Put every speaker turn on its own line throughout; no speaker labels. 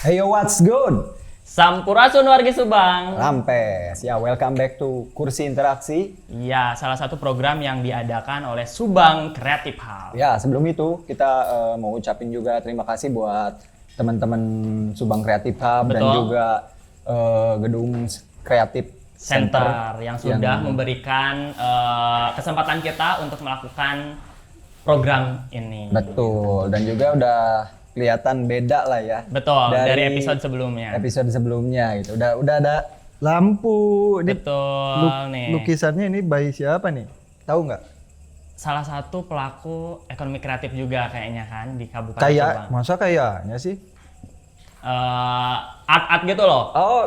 Hey yo, what's good?
Sampurasun wargi Subang.
Rampes, ya welcome back to Kursi Interaksi.
Ya, salah satu program yang diadakan oleh Subang Creative Hub.
Ya, sebelum itu kita mau ucapin juga terima kasih buat teman-teman Subang Creative Hub dan
Betul.
juga Gedung Kreatif
Center yang sudah memberikan kesempatan kita untuk melakukan program ini.
Betul, dan juga udah kelihatan beda lah ya.
Betul, dari episode sebelumnya.
Episode sebelumnya gitu. Udah ada lampu. Ini
Betul nih.
lukisannya ini by siapa nih? Tahu nggak?
Salah satu pelaku ekonomi kreatif juga kayaknya kan di Kabupaten
Kayak,
Subang.
masa kayaknya sih?
Art-art gitu loh.
Oh,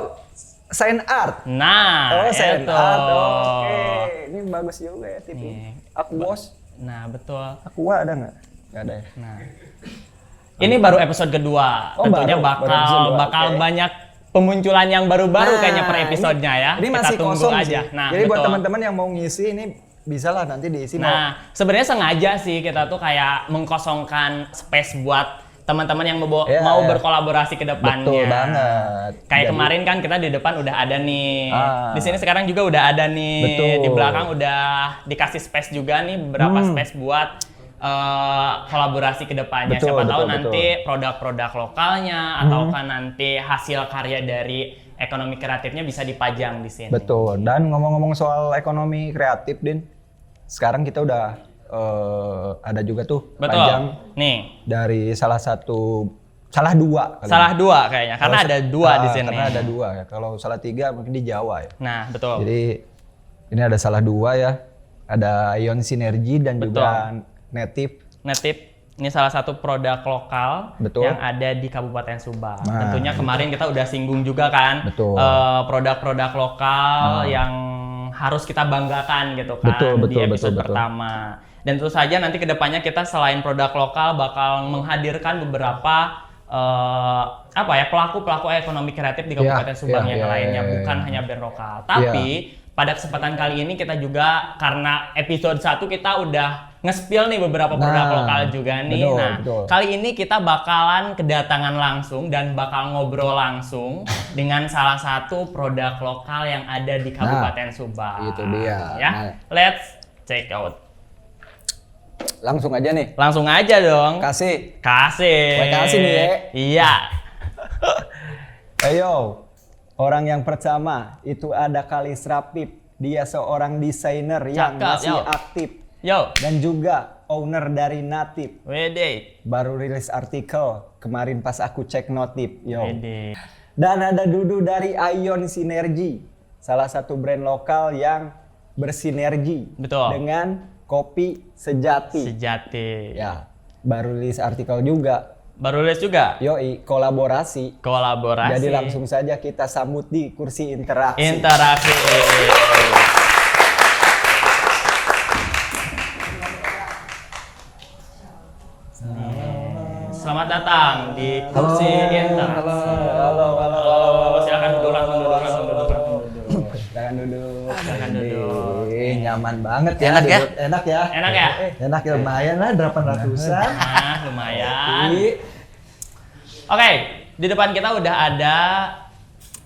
sign art.
Nah,
Oh, sign
itu.
art. Oke, ini bagus juga ya TV.
Nih.
Aku bos.
Nah, betul.
Aqua ada nggak? Nggak ada ya.
Nah, ini baru episode kedua.
Oh,
Tentunya
baru episode
bakal
dua, oke.
banyak pemunculan yang baru-baru kayaknya per episodenya ya.
Ini
Kita
masih
tunggu
kosong
aja.
sih.
Nah,
Jadi buat
betul.
teman-teman yang mau ngisi ini bisa lah nanti diisi.
Nah, sebenarnya sengaja sih kita tuh kayak mengkosongkan space buat teman-teman yang mau
Iya, iya.
berkolaborasi ke depannya.
Betul banget.
Kayak
Jadi-
kemarin kan kita di depan udah ada nih.
Ah.
Di sini sekarang juga udah ada nih.
Betul.
Di belakang udah dikasih space juga nih beberapa space buat kolaborasi ke depannya.
Betul,
Siapa tahu
betul,
nanti produk-produk lokalnya atau kan nanti hasil karya dari ekonomi kreatifnya bisa dipajang di sini.
Betul. Dan ngomong-ngomong soal ekonomi kreatif, Din, sekarang kita udah ada juga tuh
Betul.
pajang
Nih,
dari salah dua. kali.
salah dua kayaknya karena ada dua di sini.
Karena ada dua ya. Kalau salah tiga mungkin di Jawa ya.
Nah, betul.
Jadi ini ada salah dua ya. Ada Ion Sinergi dan juga Native.
Native ini salah satu produk lokal
Betul.
yang ada di Kabupaten Subang.
Nah,
Tentunya kemarin kita udah singgung juga kan
Betul.
produk-produk lokal yang harus kita banggakan gitu kan
Betul,
di
betul,
episode
betul, betul.
pertama. Dan tentu saja nanti kedepannya kita selain produk lokal bakal menghadirkan beberapa pelaku-pelaku ekonomi kreatif di Kabupaten Subang yang lainnya, bukan hanya brand lokal. Tapi pada kesempatan kali ini kita juga karena episode 1 kita udah nge-spill nih beberapa produk lokal juga nih.
betul,
Nah,
betul.
kali ini kita bakalan kedatangan langsung dan bakal ngobrol langsung dengan salah satu produk lokal yang ada di Kabupaten Subang.
itu dia.
Ya,
Nah.
let's check out.
Langsung aja nih.
Langsung aja dong.
Kasih.
Kasih.
Makasih nih, ya.
Iya.
Ayo. Orang yang pertama itu ada Kalis Rapip. Dia seorang desainer yang
Cakep,
masih
yo.
aktif
Yo.
dan juga owner dari Native.
Wede.
Baru rilis artikel kemarin pas aku cek notif. Yo.
Wede.
Dan ada Dudu dari Ion Sinergi, salah satu brand lokal yang bersinergi
Betul.
dengan kopi sejati.
Sejati.
Ya, baru rilis artikel juga.
Baru rilis juga.
Yoi, kolaborasi.
Kolaborasi.
Jadi langsung saja kita sambut di kursi interaksi.
Interaksi. Selamat datang di kursi interaksi. Halo. Silakan duduk, langsung duduk.
Silakan duduk.
Silakan duduk.
Nyaman banget ya.
Enak ya?
duduk. Enak ya.
Enak ya?
Enak ya, lumayan lah 800-an.
Nah, lumayan. Oke, di depan kita udah ada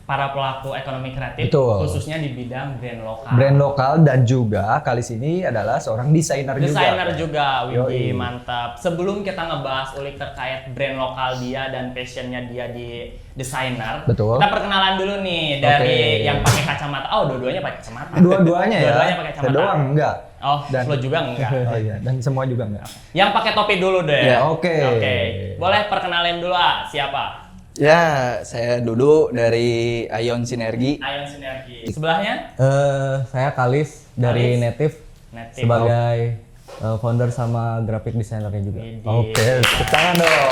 para pelaku ekonomi kreatif,
Betul.
khususnya di bidang brand lokal.
Brand lokal dan juga Kalis ini adalah seorang desainer juga.
Desainer juga,
Yoi.
Widih, mantap. Sebelum kita ngebahas ulik terkait brand lokal dia dan passionnya dia di desainer,
Betul.
kita perkenalan dulu nih dari
Oke.
yang pakai kacamata. Oh, dua-duanya pakai kacamata.
Dua-duanya ya.
Dua-duanya pakai kacamata.
Saya doang enggak.
Oh,
Dan-
lo juga enggak.
Oh iya, dan semua juga enggak.
Yang pakai topi dulu deh.
Ya, oke.
Oke. Boleh perkenalin dulu siapa?
Ya, saya Dudu dari Ion Sinergi.
Ion Sinergi. Sebelahnya?
Saya Kalis dari
Kalis.
Native
Native.
sebagai founder sama graphic designernya juga.
Widih.
Oke, tepuk tangan dong.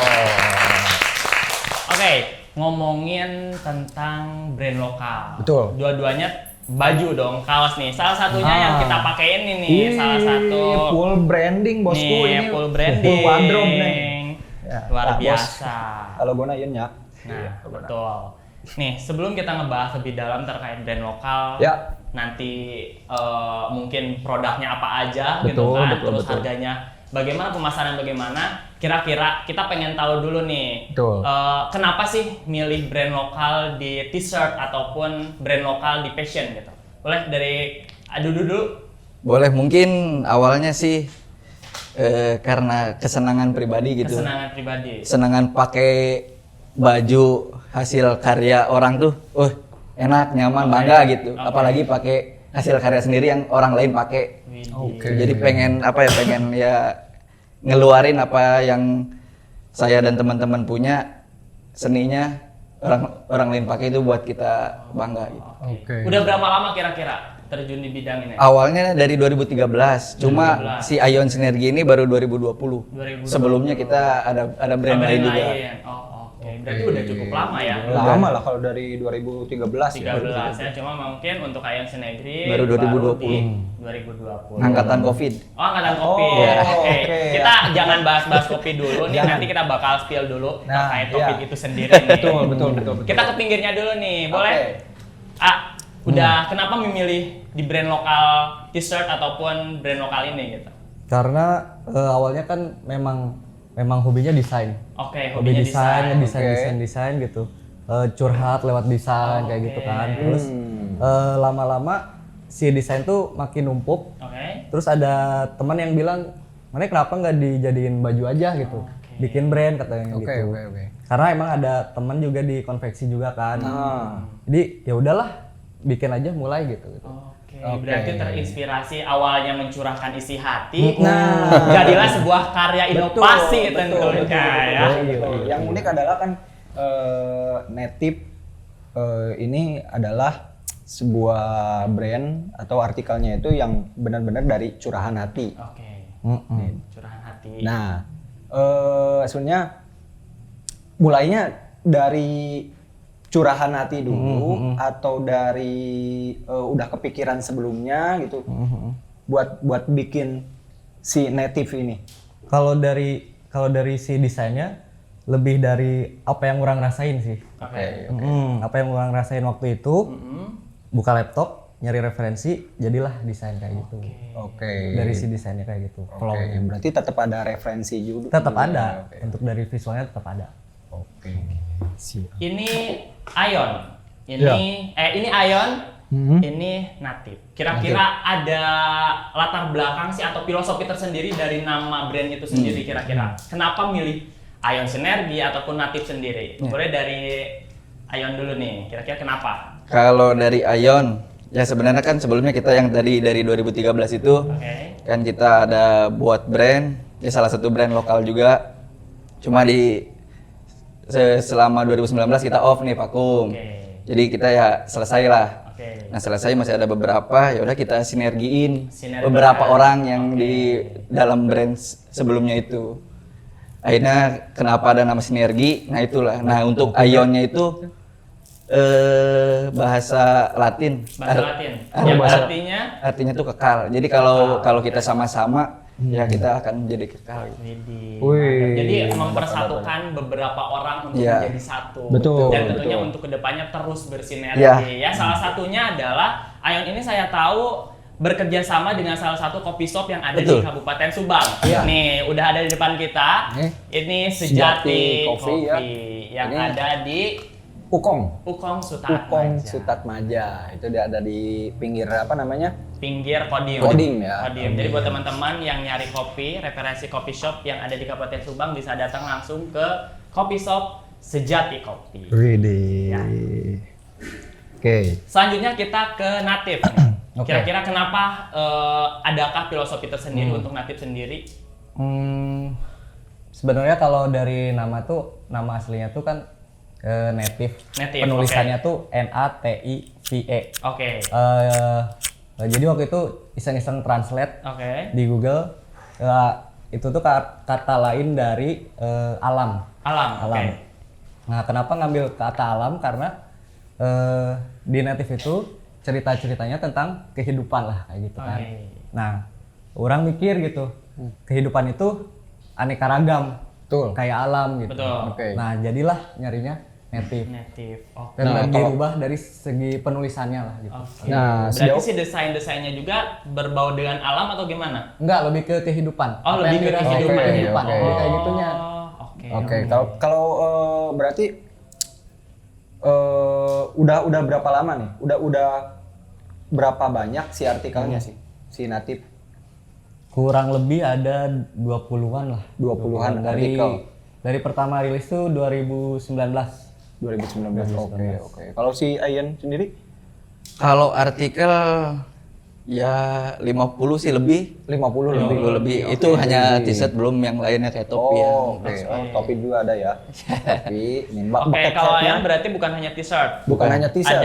Oke, ngomongin tentang brand lokal.
Betul.
Dua-duanya baju dong, kaos nih. Salah satunya yang kita pakein ini, salah satu
full branding bosku
nih,
ini.
full branding.
Full wardrobe nih. Ya,
Luar
Pak, Bos.
biasa.
Kalau gue nayin ya.
Nah, betul. Nih, sebelum kita ngebahas lebih dalam terkait brand lokal,
Ya.
nanti mungkin produknya apa aja gitu
Betul,
kan,
betul,
terus
betul.
harganya bagaimana pemasaran, bagaimana kira-kira kita pengen tahu dulu nih.
Betul.
Kenapa sih milih brand lokal di t-shirt ataupun brand lokal di fashion gitu? Boleh dari Adu dulu.
Boleh, mungkin awalnya sih karena kesenangan pribadi gitu.
Kesenangan pribadi.
Senangan pakai baju hasil karya orang tuh, enak, nyaman, bangga gitu. Apalagi pakai hasil karya sendiri yang orang lain pakai. Jadi pengen ya ngeluarin apa yang saya dan teman-teman punya, seninya orang lain pakai itu buat kita bangga gitu.
Udah berapa lama kira-kira terjun di bidang ini?
Awalnya dari 2013, cuma si Ion Sinergi ini baru 2020. Sebelumnya kita ada brand lain juga.
Berarti udah cukup lama ya?
Lama lah kalau dari 2013 ya.
13 ya, cuma mungkin untuk Ion Sinergi
Baru 2020.
di 2020.
Angkatan COVID.
Angkatan kopi. Oke. Kita jangan bahas kopi dulu nih, nanti kita bakal spill dulu terkait kopi itu sendiri nih.
Betul.
Kita ke pinggirnya dulu nih, boleh? Udah kenapa memilih di brand lokal t-shirt ataupun brand lokal ini gitu?
Karena awalnya kan memang hobinya desain.
Oke,
Hobi
hobinya
desain gitu. Curhat lewat desain kayak gitu kan. Terus lama-lama si desain tuh makin numpuk. Terus ada teman yang bilang, "Mana kenapa nggak dijadiin baju aja gitu? Bikin brand," katanya gitu. Karena emang ada teman juga di konveksi juga kan. Jadi ya udahlah, bikin aja mulai gitu.
Berarti terinspirasi awalnya mencurahkan isi hati, jadilah sebuah karya inovasi tentunya ya.
Yang unik adalah kan Native ini adalah sebuah brand atau artikelnya itu yang benar-benar dari curahan hati.
Curahan hati.
Nah, sebenarnya mulainya dari curahan hati dulu atau dari udah kepikiran sebelumnya gitu buat bikin si Native ini.
Kalau dari si desainnya lebih dari apa yang orang rasain sih. Apa yang orang rasain waktu itu, buka laptop, nyari referensi, jadilah desain kayak gitu. Dari si desainnya kayak gitu.
Berarti tetap ada referensi juga.
Tetap ada. Untuk dari visualnya tetap ada.
Ini Ion. Ini Ion. Ini Native. Kira-kira ada latar belakang sih atau filosofi tersendiri dari nama brand itu sendiri kira-kira. Kenapa milih Ion Sinergi ataupun Native sendiri? Boleh dari Ion dulu nih. Kira-kira kenapa?
Kalau dari Ion, ya sebenarnya kan sebelumnya kita yang dari 2013 itu kan kita ada buat brand, ya salah satu brand lokal juga. Cuma selama 2019 kita off nih vakum. Jadi kita ya selesai lah. Nah selesai masih ada beberapa, ya udah kita sinergiin beberapa orang yang di dalam brand sebelumnya itu. Akhirnya kenapa ada nama sinergi? Nah itulah. Nah untuk Ionnya itu bahasa Latin.
Yang
artinya tuh kekal. Jadi kalau kita sama-sama ya kita akan menjadi kekal.
Jadi mempersatukan beberapa orang untuk menjadi satu. Dan tentunya untuk kedepannya terus bersinergi. Ya salah satunya adalah Ion ini saya tahu bekerja sama dengan salah satu coffee shop yang ada di Kabupaten Subang. Nih udah ada di depan kita. Ini Sejati Coffee yang ada di
Ukong
Sutatmaja.
Itu dia ada di pinggir apa namanya?
Pinggir
Kodim ya.
Jadi buat teman-teman yang nyari kopi, referensi coffee shop yang ada di Kabupaten Subang bisa datang langsung ke coffee shop Sejati Kopi. Ya. Selanjutnya kita ke Native. Kira-kira kenapa adakah filosofi tersendiri untuk Native sendiri?
Sebenarnya kalau dari nama aslinya tuh kan Native. Penulisannya tuh NATIVE. Jadi waktu itu iseng-iseng translate di Google, itu tuh kata lain dari alam. Nah kenapa ngambil kata alam? Karena di Native itu cerita-ceritanya tentang kehidupan lah kayak gitu kan. Nah orang mikir gitu, kehidupan itu aneka ragam, kayak alam gitu. Nah jadilah nyarinya native.
Oke.
Dan dirubah dari segi penulisannya lah gitu.
Oke.
Nah,
berarti si desainnya juga berbau dengan alam atau gimana?
Enggak, lebih ke kehidupan.
Oh,
Apa
lebih
yang
ke
dirasain
kehidupan.
kehidupan.
Oke.
Jadi kayak gitunya.
Oke, kalau berarti udah berapa lama nih? Udah berapa banyak si artikelnya sih? Si Natif?
Kurang lebih ada 20-an lah.
20-an
dari
artikel.
Dari pertama rilis tuh 2019.
2019. Oke. Kalau si Ayan sendiri?
Kalau artikel ya 50 sih lebih.
50
lebih. Itu hanya t-shirt, belum yang lainnya kayak topi ya.
Oke. Oh, topi juga ada ya. Topi, nimba.
Oke, kalau Ayan berarti bukan hanya t-shirt.
Bukan hanya t-shirt.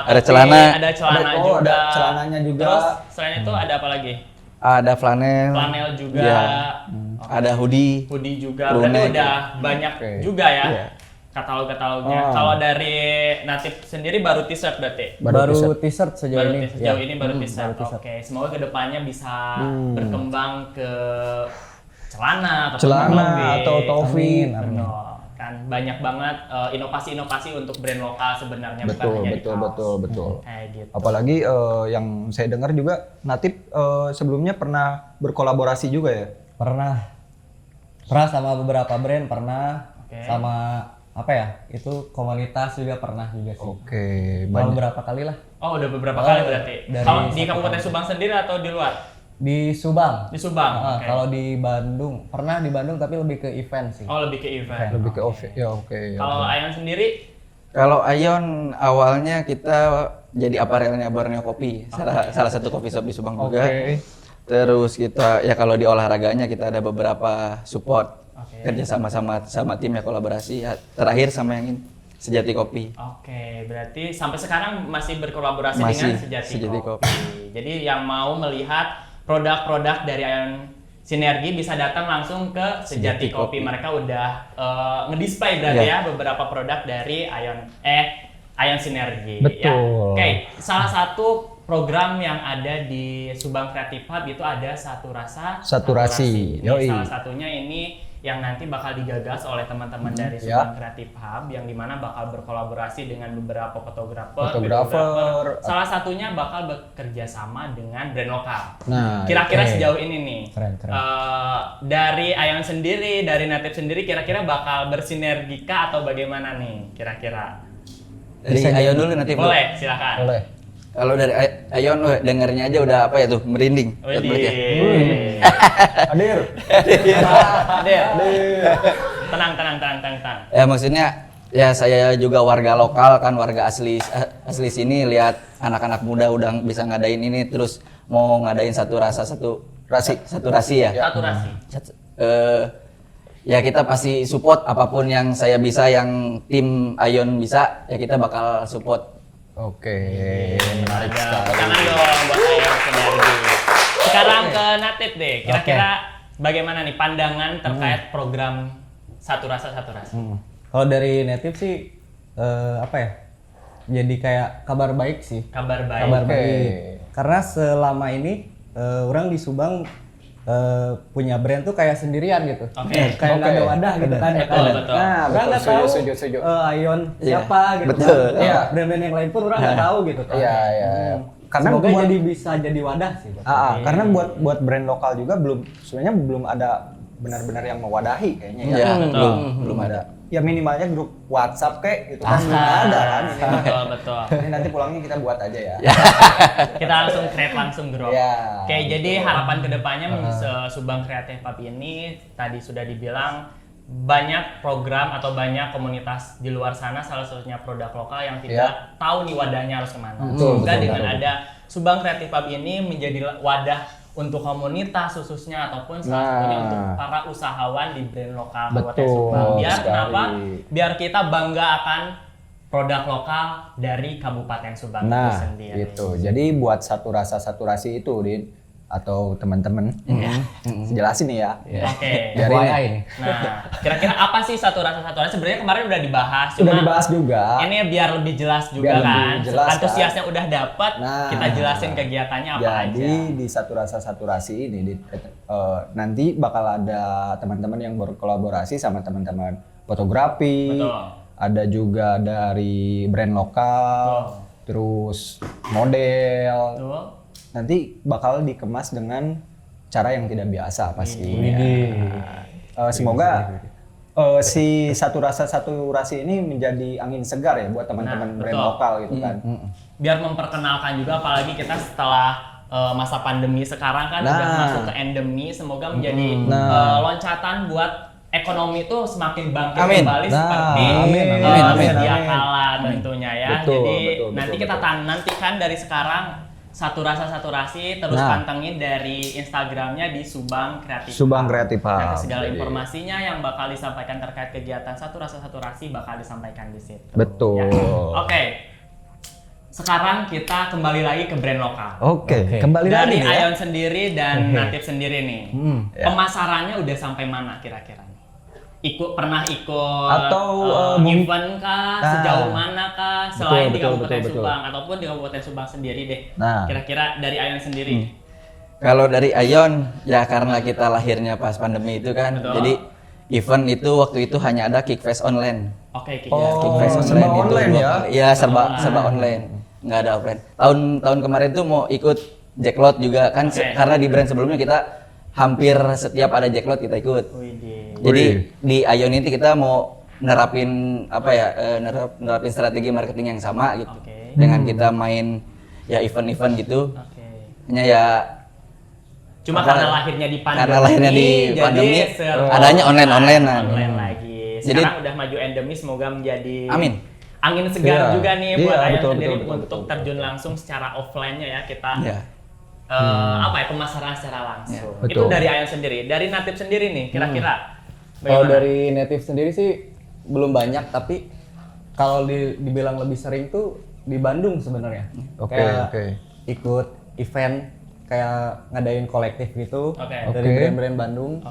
Ada celana.
Ada celana
Oh,
juga.
ada celananya juga.
Terus selain itu ada apa lagi?
Ada flanel.
Flanel juga.
Ya. Ada hoodie.
Hoodie juga.
Crewneck.
Berarti udah banyak juga ya.
Iya.
Katalog-katalognya. Kalau dari Natif sendiri baru t-shirt berarti?
Baru t-shirt sejauh
Baru
ini.
t-shirt. Sejauh
Ya.
ini baru t-shirt. Oke, semoga kedepannya bisa berkembang ke celana atau
topi.
Betul. Kan banyak banget inovasi-inovasi untuk brand lokal sebenarnya bukan hanya di kaos.
Betul.
Kayak gitu.
Apalagi yang saya dengar juga Natif sebelumnya pernah berkolaborasi juga ya?
Pernah sama beberapa brand, pernah sama apa ya, itu komunitas juga pernah juga sih.
Oke,
Kalau beberapa kali lah.
Oh, udah beberapa kali berarti.
dari
Kalau di
satu
Kabupaten Subang sendiri atau di luar?
Di Subang.
Di Subang.
Ah,
oke.
Kalau di Bandung, pernah di Bandung tapi lebih ke event sih.
Oh, lebih ke event.
lebih ke off ya, oke.
Kalau Ayan sendiri
Kalau Ayon awalnya kita jadi aparelnya Borneo Kopi, salah satu coffee shop di Subang juga. Terus kita ya kalau di olahraganya kita ada beberapa support kerja sama timnya kolaborasi. Ya, terakhir sama yang ini Sejati Kopi.
Oke, berarti sampai sekarang masih berkolaborasi
Masih,
dengan Sejati
Sejati
Kopi. Jadi yang mau melihat produk-produk dari Ayon Sinergi bisa datang langsung ke Sejati Kopi. Mereka udah ngedisplay berarti ya beberapa produk dari Ayon Sinergi.
Betul.
Ya. Oke, salah satu program yang ada di Subang Creative Hub itu ada Satu Rasa
Satu Rasi.
Ini
Yoi.
salah satunya ini yang nanti bakal digagas oleh teman-teman dari Subang Creative Hub yang dimana bakal berkolaborasi dengan beberapa fotografer.
Fotografer.
Salah satunya bakal bekerja sama dengan brand lokal.
Nah,
Kira-kira sejauh ini nih,
Keren.
dari Ayon sendiri, dari Natif sendiri, kira-kira bakal bersinergika atau bagaimana nih, kira-kira?
Dari Ayon dulu nanti.
Boleh, silakan.
boleh.
Kalau dari Ayon dengernya aja udah apa ya tuh merinding.
Widih.
Hadir.
Tenang.
Ya maksudnya ya saya juga warga lokal kan, warga asli sini, lihat anak-anak muda udah bisa ngadain ini, terus mau ngadain satu rasi ya.
Satu Rasi.
Ya kita pasti support apapun yang saya bisa, yang tim Ayon bisa, ya kita bakal support.
Oke, menarik sekali.
Tangan dong buat Ayon Sinergi. Sekarang ke Natif deh. Kira-kira bagaimana nih pandangan terkait program Satu Rasa.
Kalau dari Native sih apa ya? Jadi kayak kabar baik sih.
Kabar baik.
Kabar baik. Karena selama ini orang di Subang punya brand tuh kayak sendirian gitu.
Oke.
Kayak nggak ada wadah gitu kan ya kan.
Betul.
Nah,
Orang nggak tahu
setuju.
Ayon siapa gitu
betul.
kan.
Iya.
Brand-brand yang lain pun orang nggak tahu gitu kan.
Iya. Karena
Semoga
buat-
jadi bisa jadi wadah sih.
karena buat brand lokal juga sebenarnya belum ada benar-benar yang mewadahi kayaknya ya.
Ya,
betul.
belum ada.
Ya minimalnya grup WhatsApp kayak gitu kan belum ada kan.
Betul.
Ini nanti pulangnya kita buat aja ya.
Kita langsung create langsung grup.
Ya,
Oke, jadi harapan kedepannya Subang Creative Hub ini tadi sudah dibilang banyak program atau banyak komunitas di luar sana, salah satunya produk lokal yang tidak tahu nih wadahnya harus kemana. Semoga dengan ada Subang Creative Hub ini menjadi wadah untuk komunitas khususnya ataupun salah satunya untuk para usahawan di brand lokal Kabupaten Subang. Biar
sekali.
kenapa? Biar kita bangga akan produk lokal dari Kabupaten Subang itu
Nah,
sendiri.
gitu. Jadi buat Satu Rasi itu, Din, atau teman-teman, jelasin nih ya.
Oke.
Biarin
FYI
nih.
nih.
Nah, kira-kira apa sih Satu Rasa? Sebenarnya kemarin udah dibahas,
Sudah
cuma
dibahas juga.
ini biar lebih jelas juga
Biar
kan.
lebih jelas,
Antusiasnya udah dapat,
Nah,
kita jelasin kegiatannya apa
Jadi
aja.
di Satu Rasi ini nanti bakal ada teman-teman yang berkolaborasi sama teman-teman fotografi,
Betul.
ada juga dari brand lokal, terus model. Nanti bakal dikemas dengan cara yang tidak biasa pastinya. Semoga si satu rasi ini menjadi angin segar ya buat teman-teman brand lokal gitu kan.
Biar memperkenalkan juga, apalagi kita setelah masa pandemi sekarang kan udah masuk ke endemi, semoga menjadi loncatan buat ekonomi itu semakin bangkit kembali seperti sedia kala tentunya ya. Jadi nanti kita nantikan dari sekarang satu rasi terus pantengin dari Instagramnya di Subang Kreatif.
Subang Kreatif Hub.
Nanti segala informasinya yang bakal disampaikan terkait kegiatan satu rasi bakal disampaikan di situ.
Betul.
Ya. Oke. Sekarang kita kembali lagi ke brand lokal.
Oke. Kembali
dari
lagi ya.
Ion sendiri dan Natif sendiri nih. Pemasarannya udah sampai mana kira-kira? Pernah ikut
atau
event kah? Sejauh mana kah? Selain di Kabupaten Subang ataupun di Kabupaten Subang sendiri deh. Kira-kira dari Ion sendiri.
Kalau dari Ion ya karena kita lahirnya pas pandemi itu kan. Jadi event itu waktu itu hanya ada Kickfest online.
Oke,
Kickfest
serba
online
online
itu
ya?
Iya, serba online. Nggak ada offline. Tahun kemarin tuh mau ikut Jacklot juga kan karena di brand sebelumnya kita hampir setiap ada Jacklot kita ikut. Jadi di Ion ini kita mau nerapin nerapin strategi marketing yang sama gitu. Dengan kita main ya event-event gitu. Hanya ya
cuma karena lahirnya di pandemi.
Karena lahirnya di pandemi adanya online
lagi. Sekarang udah maju endemi, semoga menjadi angin segar juga nih buat Ion sendiri untuk terjun langsung secara offline-nya ya kita. Pemasaran secara langsung. Itu dari Ion sendiri. Dari Natif sendiri nih kira-kira.
Kalau dari Natif sendiri sih belum banyak, tapi kalau dibilang lebih sering tuh di Bandung sebenarnya. Ikut event kayak ngadain kolektif gitu dari brand-brand Bandung.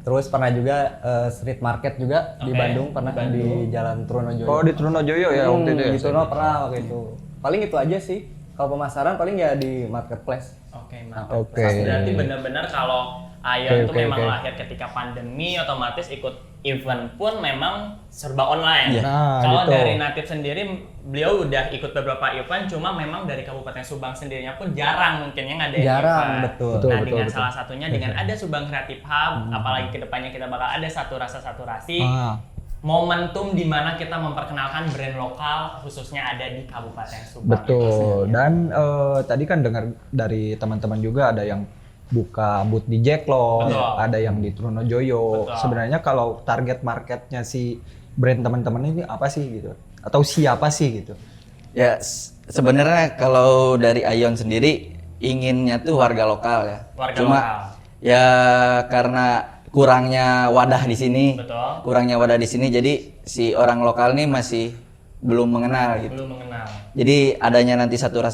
Terus pernah juga street market juga di Bandung, pernah di Jalan Trunojoyo.
Oh, di Trunojoyo ya waktu itu ya.
Di Truno pernah waktu itu. Paling itu aja sih. Kalau pemasaran paling ya di marketplace.
Berarti benar-benar kalau Ion itu memang lahir ketika pandemi, otomatis ikut event pun memang serba online. Kalau dari Natif sendiri, beliau udah ikut beberapa event, cuma memang dari Kabupaten Subang sendirinya pun jarang mungkinnya ngadain event. Nah, dengan salah satunya dengan ada Subang Kreatif Hub, apalagi kedepannya kita bakal ada satu rasi. Momentum di mana kita memperkenalkan brand lokal khususnya ada di Kabupaten Subang.
Betul. Dan tadi kan dengar dari teman-teman juga ada yang buka booth di Jacklot, ada yang di Trunojoyo. Sebenarnya kalau target marketnya si brand teman-teman ini apa sih gitu? Atau siapa sih gitu?
Ya sebenarnya kalau dari Ion sendiri inginnya tuh warga lokal ya. Cuma ya karena kurangnya wadah di sini, jadi si orang lokal nih masih belum mengenal gitu. Jadi adanya nanti satu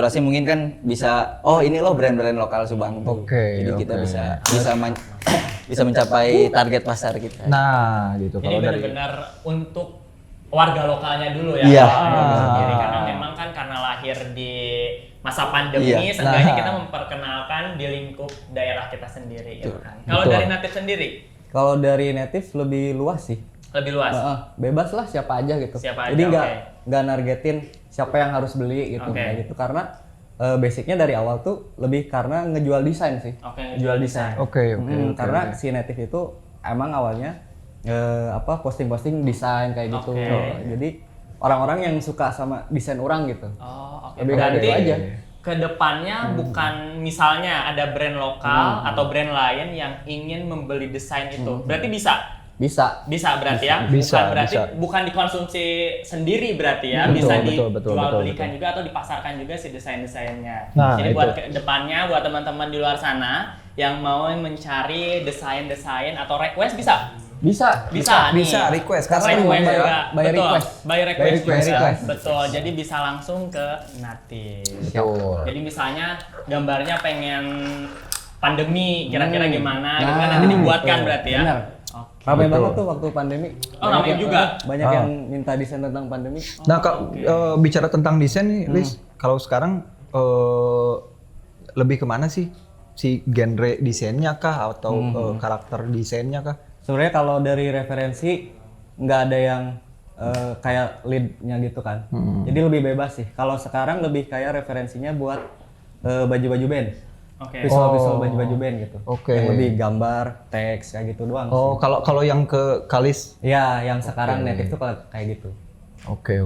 rasi mungkin kan bisa, oh ini loh brand-brand lokal Subang.
Jadi
kita bisa mencapai target pasar kita.
Nah, gitu.
Jadi
kalau
benar-benar untuk warga lokalnya dulu ya. Karena memang kan karena lahir di masa pandemi, seenggaknya kita memperkenalkan di lingkup daerah kita sendiri gitu kan. Kalau dari Natif sendiri?
Kalau dari Natif lebih luas sih.
Lebih luas?
Bebas lah siapa aja gitu. Jadi nggak nargetin siapa yang harus beli gitu. Kayak gitu. Karena basicnya dari awal tuh lebih karena ngejual desain sih.
Ngejual desain.
Karena si Natif itu emang awalnya posting-posting desain kayak gitu. Jadi orang-orang yang suka sama desain orang gitu. Lebih
berarti
aja.
Kedepannya bukan misalnya ada brand lokal atau brand lain yang ingin membeli desain itu. Berarti bisa berarti ya. Bukan dikonsumsi sendiri berarti ya. Bisa dijual belikan juga atau dipasarkan juga si desain-desainnya. Jadi buat kedepannya buat teman-teman di luar sana yang mau mencari desain-desain atau request bisa
request
karena
by request. Betul. Jadi bisa langsung ke Natif. Jadi misalnya gambarnya pengen pandemi kira-kira gimana gitu kan nanti dibuatkan berarti ya.
Ramai banget tuh waktu pandemi.
Ramai juga.
Banyak yang minta desain tentang pandemi.
Nah, kalau bicara tentang desain nih, Liz, kalau sekarang lebih kemana sih? Si genre desainnya kah atau karakter desainnya kah?
Sebenarnya kalau dari referensi nggak ada yang kayak lead-nya gitu kan. Jadi lebih bebas sih. Kalau sekarang lebih kayak referensinya buat baju-baju band. Visual baju-baju band gitu. Yang lebih gambar, teks kayak gitu doang.
Oh, kalau yang ke Kalis?
Ya, yang sekarang native tuh kayak gitu.
Oke.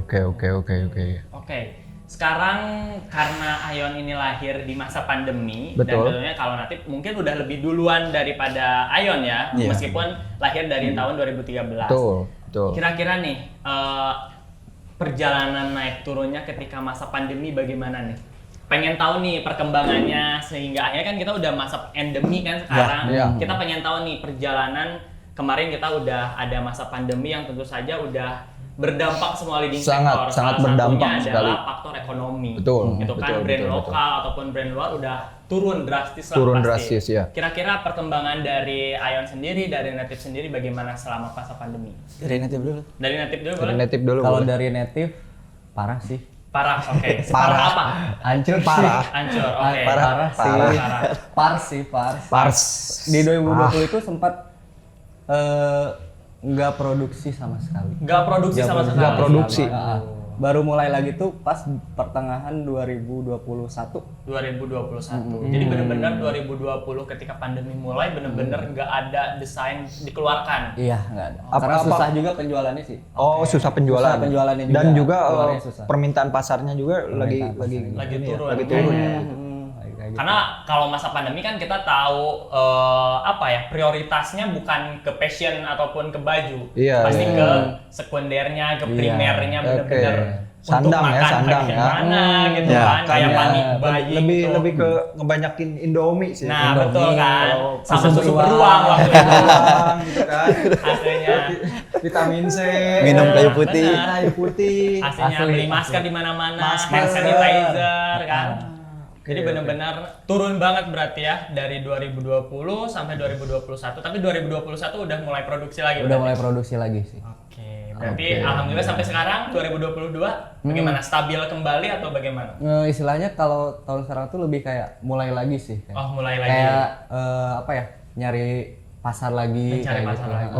Sekarang karena Ion ini lahir di masa pandemi,
betul.
Dan tentunya kalau Natif mungkin udah lebih duluan daripada Ion ya, meskipun lahir dari tahun 2013.
Betul.
Kira-kira nih perjalanan naik turunnya ketika masa pandemi bagaimana nih? Pengen tahu nih perkembangannya sehingga akhirnya kan kita udah masa endemi kan sekarang. Kita pengen tahu nih perjalanan kemarin kita udah ada masa pandemi yang tentu saja udah berdampak semua leading sektor.
Sangat berdampak sekali.
Adalah faktor ekonomi.
Betul.
Itu kan brand lokal ataupun brand luar udah turun drastis lah pasti.
Drastis ya.
Kira-kira perkembangan dari Ion sendiri, dari Native sendiri bagaimana selama masa pandemi?
Dari Native dulu.
Dari Native dulu boleh?
Native dulu.
Kalau dari native parah sih.
Parah, oke. Parah apa?
Hancur
parah.
Hancur, oke.
Parah sih. Pars. Di 2020 itu sempat nggak produksi sama sekali.
Nggak produksi sama sekali.
Nggak produksi.
Baru mulai lagi tuh pas pertengahan 2021.
Jadi benar-benar 2020 ketika pandemi mulai benar-benar nggak ada desain dikeluarkan.
Iya, nggak ada. Karena susah juga penjualannya sih.
Oh, susah penjualan.
Susah penjualannya juga.
Dan juga
susah.
permintaan pasarnya juga lagi
turun.
Lagi turun ya.
Karena kalau masa pandemi kan kita tahu prioritasnya bukan ke fashion ataupun ke baju, pasti ke sekundernya, ke primernya benar-benar
sandang
untuk makan bagaimana gitu kan, kayak panik bayi
lebih ke ngebanyakin Indomie sih.
Nah, betul kan, sama susu beruang waktu itu
gitu kan.
Hasilnya
vitamin C,
minum kayu putih.
Hasilnya beli masker di mana-mana, hand sanitizer kan. Jadi benar-benar turun banget berarti ya dari 2020 sampai 2021. Tapi 2021 udah mulai produksi lagi.
Udah mulai produksi lagi sih.
Oke. Berarti alhamdulillah sampai sekarang 2022 bagaimana? Stabil kembali atau bagaimana?
Istilahnya kalau tahun sekarang tuh lebih kayak mulai lagi sih.
Oh, mulai lagi.
Kayak nyari pasar lagi.
Mencari pasar lagi.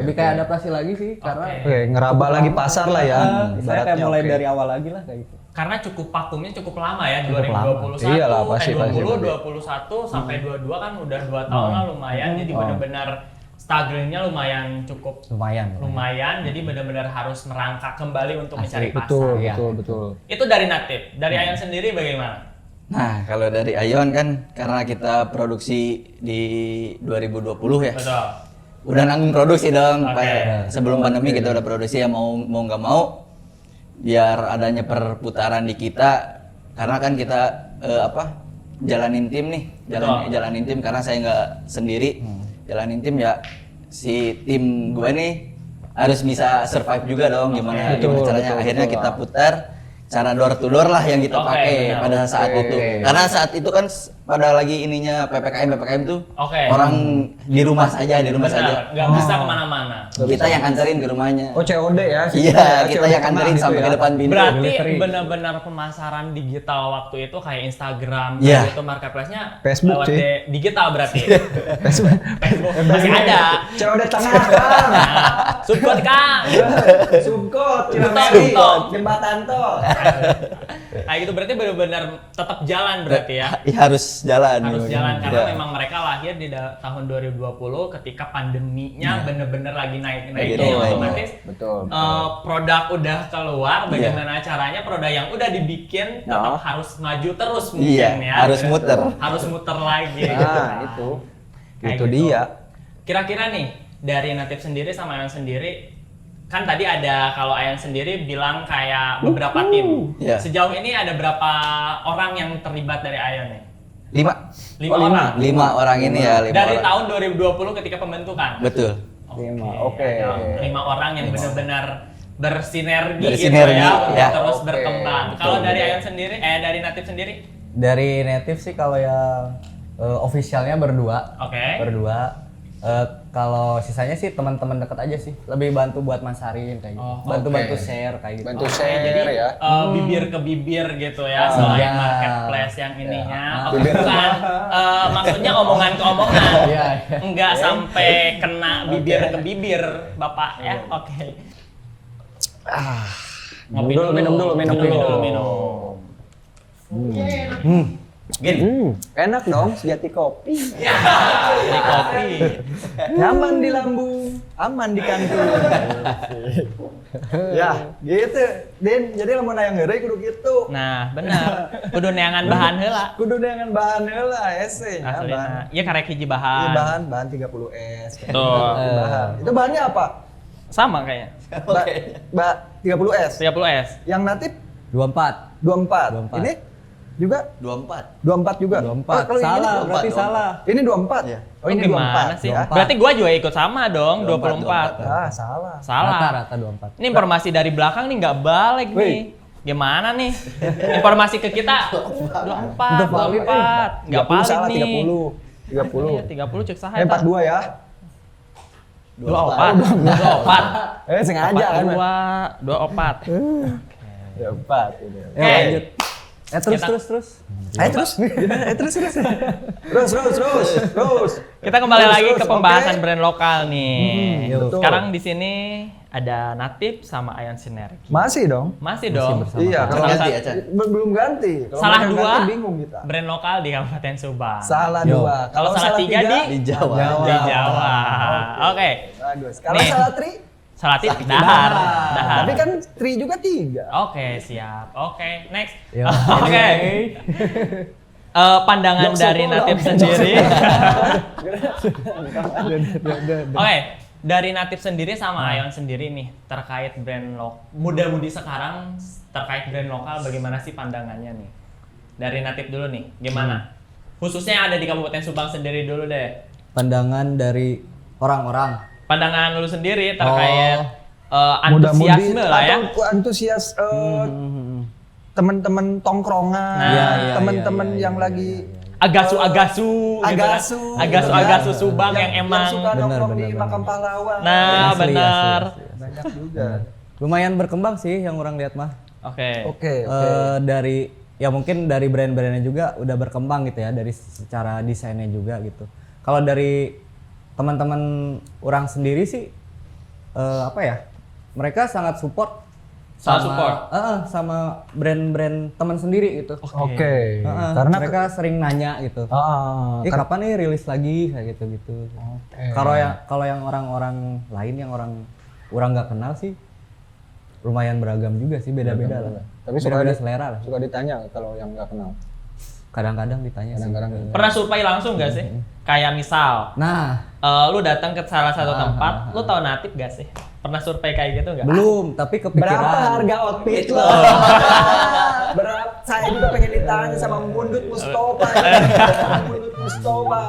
Lebih kayak adaptasi lagi sih karena
ngeraba lagi pasar lah ya.
Saya kayak mulai dari awal lagi lah kayak gitu.
Karena vakumnya cukup lama ya,
cukup
2021,
Iyalah, pasti.
21 sampai 22 kan udah 2 tahun lah lumayan. Jadi benar-benar struggle-nya lumayan cukup lumayan. Jadi benar-benar harus merangkak kembali untuk mencari pasar.
Betul.
Itu dari Native. Dari Ion sendiri bagaimana?
Nah, kalau dari Ion kan karena kita produksi di 2020 ya.
Betul.
Udah nanggung produksi dong. Sebelum pandemi kita udah produksi ya mau nggak mau. Biar adanya perputaran di kita, karena kan kita jalanin tim nih, jalanin tim karena saya nggak sendiri, jalanin tim ya si tim gue nih harus bisa survive juga dong, gimana caranya. Akhirnya kita putar cara door to door lah yang kita pakai pada saat itu, karena saat itu kan pada lagi ininya PPKM tuh orang di rumah saja,
nggak bisa kemana-mana.
Kita yang anterin ke rumahnya.
Oh, COD ya?
Iya, kita yang anterin sampai ke depan pintu.
Berarti benar-benar pemasaran digital waktu itu kayak Instagram, itu marketplace-nya
Facebook sih.
Digital berarti.
Facebook
masih ada.
COD tengah Kang.
Subkot Kang.
Subkot, jembatan tol.
Kayak gitu berarti benar-benar tetap jalan berarti ya.
Harus jalan
karena memang mereka lahir di tahun 2020 ketika pandeminya bener-bener lagi naik-naiknya, otomatis produk udah keluar, bagaimana caranya produk yang udah dibikin tetap harus maju terus mungkin ya. Harus muter lagi.
Itu dia.
Kira-kira nih dari Native sendiri sama Ion sendiri, kan tadi ada kalau Ion sendiri bilang kayak beberapa tim. Sejauh ini ada berapa orang yang terlibat dari Ion nih?
5
orang.
5 orang ini ya.
Dari tahun 2020 ketika pembentukan.
Betul.
5 orang yang benar-benar bersinergi gitu
bersinergi,
ya, terus berkembang. Kalau dari Ion sendiri, dari Native sendiri?
Dari Native sih kalau yang officialnya berdua. Berdua. Kalau sisanya sih teman-teman dekat aja sih, lebih bantu buat masarin kayak gitu, bantu share kayak gitu.
Bantu share
jadi,
ya.
Bibir ke bibir gitu ya, selain marketplace yang ininya. Bukan, maksudnya omongan ke omongan, enggak sampai kena bibir ke bibir, Bapak ya. Minum dulu.
Enak dong, sejati kopi.
Ini kopi.
Nyaman di lambung, aman di kantung. Ya, gitu. Din, jadi lamun aya ngeureui kudu kitu.
Nah, benar. Kudu neangan bahan heula.
Kudu dengan bahan heula ese nya.
Aslina. Ieu karek hiji
Iya,
bahan.
bahan 30S.
Tuh.
Bahan. Itu bahannya apa?
Sama kayaknya.
30S.
30S.
Yang natif
24.
24. Ini juga 24 juga.
24.
Kalau ini
Salah,
24.
berarti salah.
Ini 24 ya? Oh, ini
gimana
24
sih?
ya.
Berarti gua juga ikut sama dong, 24.
Ah, salah.
Salah.
Rata-rata 24.
Ini informasi dari belakang nih nggak balik nih. Gimana nih? Informasi ke kita 24, 24. Nggak
30
valid
salah,
nih.
30.
Iya, 30 cek saha
42 ya.
24.
Sengaja kan.
24.
24 ini.
Ya, lanjut. Terus.
Terus.
Kita kembali lagi ke
terus,
pembahasan
oke.
brand lokal nih.
betul.
Sekarang di sini ada Natif sama Ion Sinergi.
Masih dong.
Masih dong.
Iya, kalau
Salah
ganti
satu-
aja.
belum ganti. Kalau
Salah
mereka
dua
ganti, bingung kita.
brand lokal di Kabupaten Subang.
Salah
Yo.
2.
Kalau salah 3 di
Jawa.
Di Jawa. Oke.
Bagus. Kalau
Nih.
salah 3,
Salah tip dahar.
tapi kan 3 juga 3.
Oke, siap. Oke, next.
Yo.
Oke. Pandangan
Jokes
dari
aku
Natif
dong.
sendiri. Oke, dari Natif sendiri sama Ion sendiri nih terkait brand muda-mudi sekarang terkait brand lokal bagaimana sih pandangannya nih? Dari Natif dulu nih, gimana? Khususnya yang ada di Kabupaten Subang sendiri dulu deh.
Pandangan dari orang-orang.
Pandangan lu sendiri terkait
Muda-mudi
antusiasme lah ya.
atau antusias teman-teman tongkrongan,
Nah,
teman-teman yang lagi
Agasu-agasu gitu kan. Agasu-agasu Subang yang emang
suka
Benar,
nongkrong di
benar,
makam pahlawan.
nah
Asli,
benar.
Banyak juga.
Lumayan berkembang sih yang orang lihat mah.
Oke.
Oke.
Dari ya mungkin dari brand-brandnya juga udah berkembang gitu ya, dari secara desainnya juga gitu. Kalau dari teman-teman orang sendiri sih apa ya, mereka sangat support sama brand-brand teman sendiri gitu.
Oke.
Karena mereka sering nanya gitu. Kapan nih rilis lagi kayak gitu-gitu. Kalau yang orang-orang lain yang orang nggak kenal sih lumayan beragam juga sih, beda-beda lah.
Tapi
beda selera lah.
Suka ditanya kalau yang nggak kenal.
Kadang-kadang ditanya
Kadang-kadang
sih.
Pernah survei langsung gak sih? Kayak misal,
Nah,
lu datang ke salah satu tempat, lu tahu Natif gak sih? Pernah survei kayak gitu nggak?
belum, tapi kepikiran.
Berapa harga outfit lo? Berapa? Saya juga pengen ditanya sama Mundut Mustofa. Mundut Mustofa.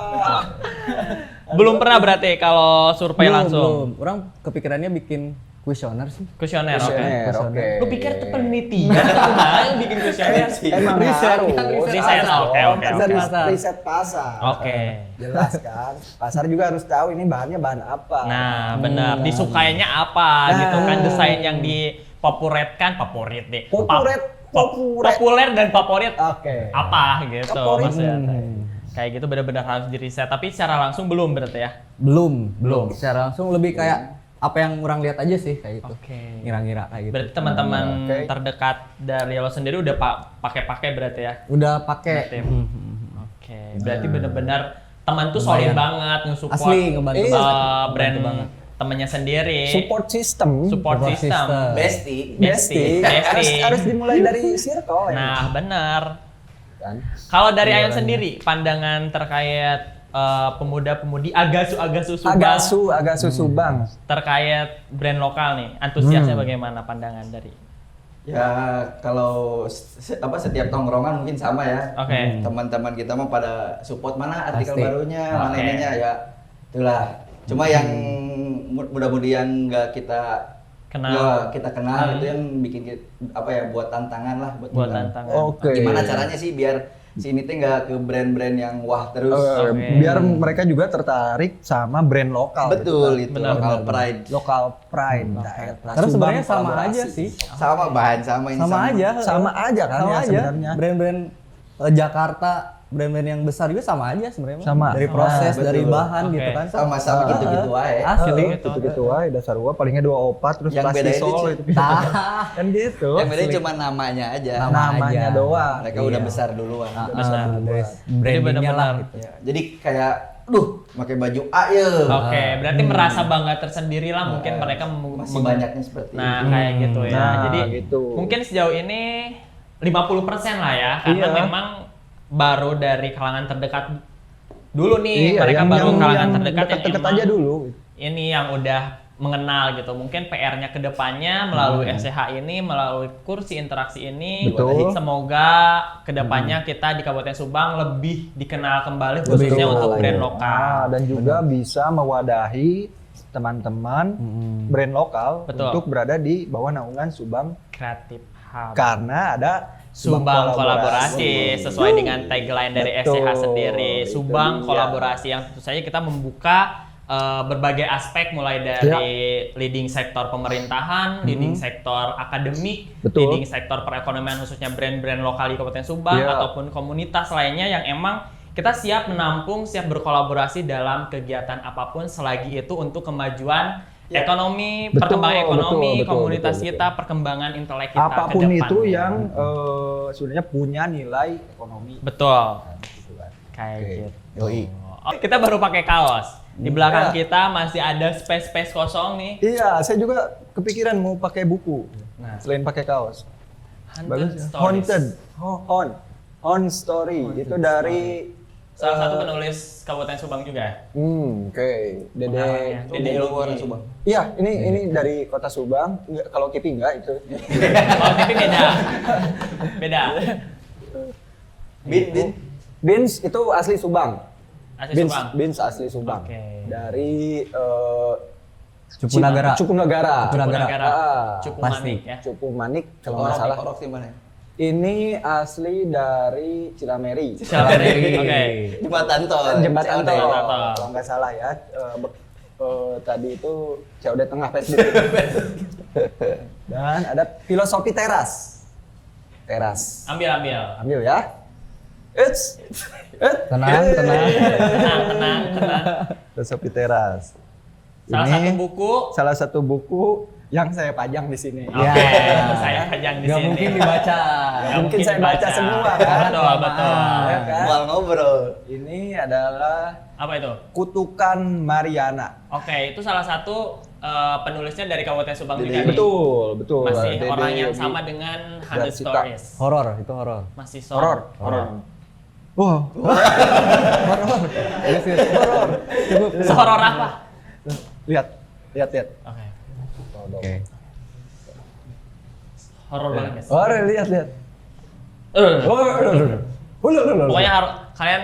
Belum pernah berarti kalau survei
Belum.
langsung.
Orang kepikirannya bikin kuesioner sih.
Kuesioner, oke.
Oke.
Lu pikir itu penelitian atau gimana yang bikin kuesioner?
Emang
Riset,
harus.
kan, riset
Riset,
Pasar,
oke,
dong.
oke,
Kan
oke.
dari
Pasar.
riset pasar.
Oke.
Jelas kan. Pasar juga harus tahu ini bahannya bahan apa.
Nah, benar. Disukainya apa gitu kan, desain yang dipopulerkan, favorit deh. Populer dan favorit
Oke.
apa gitu
Favorit.
maksudnya. Kayak gitu benar-benar harus di riset, tapi secara langsung belum berarti ya.
Belum. Secara langsung lebih kayak apa yang orang lihat aja sih kayak gitu.
Oke.
Ngira-ngira kayak gitu.
Berarti teman-teman
Oke.
terdekat dari lo sendiri udah pakai berarti ya.
Udah pakai.
Natif. Oke, berarti benar-benar teman tuh solid banget nge-support
Asli ngebantu
brand
banget.
temennya sendiri.
Support system.
Support system.
Bestie.
Bestie.
Harus dimulai dari circle ya.
Nah, benar.
Kan?
Kalau dari Ion sendiri, pandangan terkait pemuda-pemudi Agasu Subang
Agasu Subang.
terkait brand lokal nih, antusiasnya bagaimana pandangan dari?
Ya kalau setiap tongkrongan mungkin sama ya.
Oke.
Teman-teman kita mah pada support mana artikel
Pasti.
barunya, mana
Oke.
ininya ya. Itulah. Cuma yang mudah-mudahan nggak kita kenal itu yang bikin buat tantangan lah
Buat tantangan.
Oke.
Gimana caranya sih biar si ini teh nggak ke brand-brand yang wah terus.
Oke.
Biar mereka juga tertarik sama brand lokal.
Betul
gitu
itu
Benar,
lokal
benar.
pride.
Lokal pride. daerah
Karena
Subang
sebenarnya sama
kolaborasi.
aja sih.
Sama bahan sama ini
Sama aja.
Sama aja kan
Sama
ya
aja.
sebenarnya.
Brand-brand Jakarta brand-brand yang besar juga sama aja sebenarnya.
Sama.
Dari proses,
betul.
dari bahan
Oke.
gitu kan.
Sama-sama gitu-gitu aja.
Asli.
Gitu-gitu wae dasar gua palingnya 2 opat terus
Yang beda itu
plastisol itu. Kan gitu.
Yang beda cuma namanya aja.
Namanya
aja.
doang.
Mereka udah besar duluan.
Dari brandingnya lah. Gitu.
Ya, jadi kayak, pakai baju A ya.
Oke, berarti merasa bangga tersendiri lah mungkin mereka
Masih banyaknya seperti itu.
Nah, kayak gitu ya.
Nah,
Jadi
gitu.
mungkin sejauh ini 50% lah ya, karena
Iya.
memang baru dari kalangan terdekat dulu nih,
Iya,
mereka
yang-
baru
yang-
kalangan
yang
terdekat yang
deket-deket
emang
aja dulu.
ini yang udah mengenal gitu. Mungkin PR-nya ke depannya melalui SCH ini, melalui kursi interaksi ini,
Betul.
semoga ke depannya kita di Kabupaten Subang lebih dikenal kembali khususnya
Betul.
untuk brand lokal.
Dan juga bisa mewadahi teman-teman brand lokal
Betul.
untuk berada di bawah naungan Subang
Kreatif Hub.
karena ada
Subang kolaborasi sesuai dengan tagline dari
Betul,
SCH sendiri.
itu
Subang
dia.
kolaborasi yang tentu saja kita membuka berbagai aspek mulai dari leading sektor pemerintahan, leading sektor akademik,
Betul.
leading sektor perekonomian khususnya brand-brand lokal di Kabupaten Subang
Iya.
ataupun komunitas lainnya yang emang kita siap menampung, siap berkolaborasi dalam kegiatan apapun selagi itu untuk kemajuan ekonomi,
Betul,
perkembangan ekonomi,
betul,
komunitas
betul,
kita, perkembangan intelek kita
apapun
ke
itu
depan.
yang sebenarnya punya nilai ekonomi.
Betul. Kayak gitu. Oh, kita baru pakai kaos. Di belakang kita masih ada space kosong nih.
Iya, saya juga kepikiran mau pakai buku. Selain pakai kaos.
Haunted
ya.
Stories.
Haunted. Haunt Story. Itu dari
Salah satu penulis Kabupaten Subang juga.
oke. Dede.
Pengarangnya. Dede Lugi.
Subang.
Iya, ini dari kota Subang. Nggak, kalau Kipi enggak itu.
Oh, tapi beda. Beda.
Beans itu asli Subang.
Asli Subang.
Beans asli Subang.
Oke.
Dari
Cupu Nagara.
Cupu Nagara.
Cupu Nagara.
Ah,
Cukup
pasti.
manik ya.
Cupu Manik kalau nggak salah.
Orok di mana?
Ini asli dari Cilameri.
Cilameri. Oke.
Jembatan tol.
Jembatan
COD.
Tol.
Jembatan Tol.
Kalau nggak salah ya. Tadi itu COD Tengah Facebook. Dan ada filosofi teras. Teras.
Ambil.
Ambil ya. It's
Tenang.
Tenang.
filosofi teras.
Salah satu buku
yang saya pajang di sini.
Oke, saya pajang di
Nggak
sini.
mungkin dibaca.
Nggak
Mungkin saya baca semua kan.
Betul.
Ya kan?
Mual ngobrol.
Ini adalah
Apa itu?
Kutukan Mariana.
Oke, itu salah satu penulisnya dari Kabupaten Subang juga nih.
Betul.
Masih
Dede
orang yang
Yogi
sama dengan Haunted
Garsita.
Stories.
Horor, itu horor.
Masih
Horor. Wow.
Horor apa?
Lihat.
Oke.
Oke.
Horor banget, guys.
Horor, lihat.
Pokoknya kalian